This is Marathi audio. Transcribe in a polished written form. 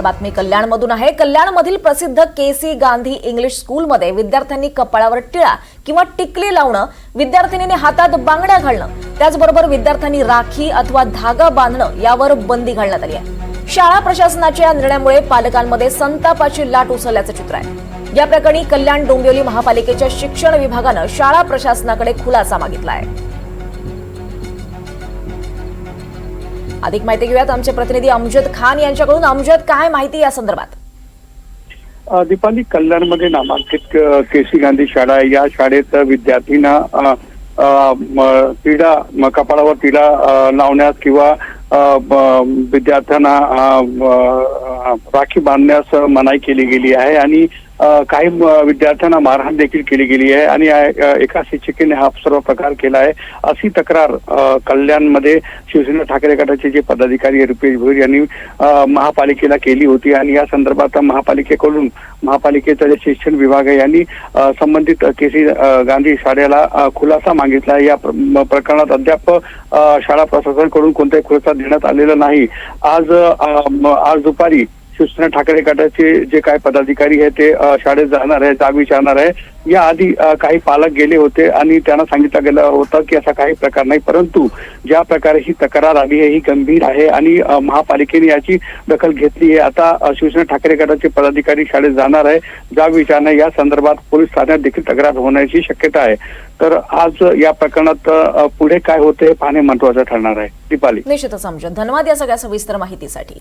बातमी कल्याणमधून आहे। कल्याणमधील प्रसिद्ध केसी गांधी इंग्लिश स्कूलमध्ये विद्यार्थ्यांनी कपाळावर टिळा किंवा टिकली लावणं, विद्यार्थिनीने हातात बांगड्या घालणं, त्याचबरोबर विद्यार्थ्यांनी राखी अथवा धागा बांधणं यावर बंदी घालण्यात आली आहे। शाळा प्रशासनाच्या या निर्णयामुळे पालकांमध्ये संतापाची लाट उसळल्याचं चित्र आहे। या प्रकरणी कल्याण डोंबिवली महापालिकेच्या शिक्षण विभागानं शाळा प्रशासनाकडे खुलासा मागितला आहे। अधिक माहिती घेऊयात आमचे प्रतिनिधी अमजद खान यांच्याकडून। अमजद, काय माहिती या संदर्भात? दीपाली, कल्याणमध्ये नामांकित केसी गांधी शाळा आहे। या शाळेत विद्यार्थ्यांना कपाळावर टिळा लावण्यास किंवा विद्यार्थ्यांना राखी बांधण्यास मनाई केली गेली आहे आणि काही विद्यार्थ्यांना मारहाण देखील केली गेली आहे आणि एका शिक्षिकेने हा सर्व प्रकार केला आहे, अशी तक्रार कल्याणमध्ये शिवसेना ठाकरे गटाचे जे पदाधिकारी रुपेश भोईर यांनी महापालिकेला केली होती आणि या संदर्भात महापालिकेकडून महापालिकेचा जे शिक्षण विभाग आहे यांनी संबंधित केसी गांधी शाळेला खुलासा मागितला। या प्रकरणात अद्याप शाळा प्रशासनाकडून कोणताही खुलासा देण्यात आलेला नाही। आज दुपारी शिवसेना ठाकरे गटाचे जे काही पदाधिकारी आहेत ते शाळेत जाणार आहे, जाब विचारणार आहे। याआधी काही पालक गेले होते आणि त्यांना सांगितलं गेलं होतं की असा काही प्रकार नाही, परंतु ज्या प्रकारे ही तक्रार आली आहे ही गंभीर आहे आणि महापालिकेने याची दखल घेतली आहे। आता शिवसेना ठाकरे गटाचे पदाधिकारी शाळेत जाणार आहे, जाब विचारणार। या संदर्भात पोलीस ठाण्यात देखील तक्रार होण्याची शक्यता आहे। तर आज या प्रकरणात पुढे काय होते हे पाहणे महत्त्वाचं ठरणार आहे। दीपाली, निश्चितच अमजद, धन्यवाद या सगळ्या सविस्तर माहितीसाठी।